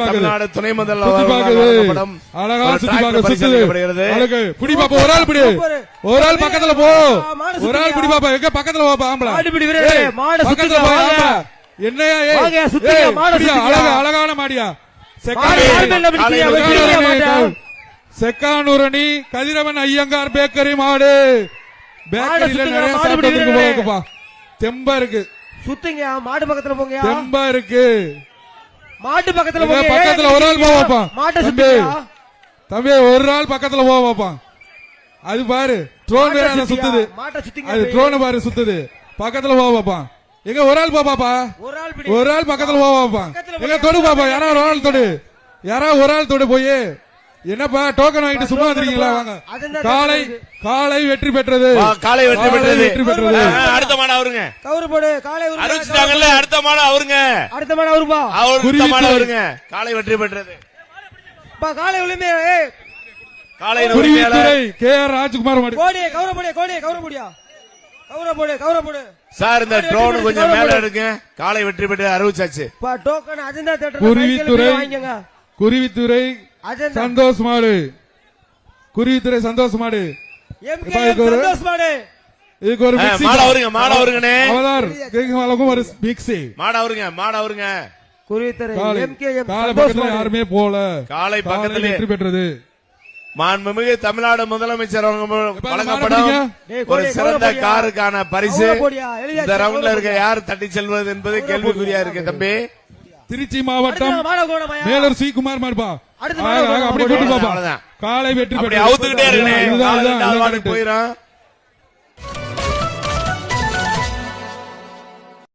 தமிழ்நாடு துணை முதல்வர் ஒரு ஆள் பக்கத்துல போ, ஒரு ஆள் பிடி பாப்பா, எங்க பக்கத்துல என்னையா அழகான மாடியா செக்கானூரணி கதிரவன் ஐயங்கார் பேக்கரி மாடு. பேக்கரியில நிறைய சாப்பிட்டு போப்பா, தெம்பா இருக்கு. சுத்திங்க மாடு பக்கத்துல போங்க, தெம்பா இருக்கு. மாட்டு பக்கத்துல பக்கத்துல ஒரு ஆள் போவாப்பா, தம்பி ஒரு ஆள் பக்கத்துல போவாப்பா. அது பாரு ட்ரோன் வேற அத சுத்துது, அது ட்ரோன் பாரு சுத்துது, பக்கத்துல போவாப்பா. எங்க ஒரு ஆள் போப்பாப்பா, ஒரு ஆள் பக்கத்துல போவாப்பா. எங்க தொடு பாப்பா, யாரா ஒரு ஆள் தொடு, யாரா ஒரு ஆள் தொடு போய். என்னப்பா டோக்கன் வாங்கிட்டு சும்மா வந்துருக்கீங்களா? வாங்க. காலை வெற்றி பெற்றது, காலை வெற்றி பெற்றது, வெற்றி பெற்றது. அடுத்த மாடு அவருங்க, கவுரு போடு. காலை அறிவிச்சிட்டாங்கல்ல, அடுத்த மாடு அவருங்க, அடுத்த மாடு அவருப்பா, அடுத்த மாடு அவருங்க. காலை வெற்றி பெற்றது. காலை உரிமை காலை உரிமையாளர் கே.ஆர். ராஜ்குமார் மாடு. கோடி கவுரு போடு, கோடி கவுரு போடியா, கவுரு போடு, கவுரு போடு. சார் இந்த ட்ரோன் கொஞ்சம் மேல எடுங்க. காலை வெற்றி பெற்று அறிவிச்சாச்சு. டோக்கன் அஜெண்டா தியேட்டர் குருவித்துறை வாங்குங்க. குருவித்துறை சந்தோஷ் மாடு, குருவித்துறை சந்தோஷ் மாடு. சந்தோஷ் மாடு இதுக்கு ஒரு மாடு அவருங்க, மாடு அவருங்கனே அவதார் கேக்குமாலக்கும் ஒரு மிக்ஸி மாடு அவருங்க, மாடு அவருங்க. குருவித்துறை எம்கேஎம் காலை பக்கத்துல யாருமே போல, காலை பக்கத்துல வெற்றி பெற்றது. மாண்புமிகு தமிழ்நாடு முதலமைச்சர் வழங்கப்படும் ஒரு சிறந்த காருக்கான பரிசு இந்த ரவுண்ட்ல இருக்க யார் தட்டி செல்வது என்பது கேள்விக்குறியா இருக்கு தம்பி. திருச்சி மாவட்டம் மேலூர் சி குமார் மாடுபா, அப்படி கூட்டு பாப்பா. காலை வெற்றி பெற்று போயிடும்.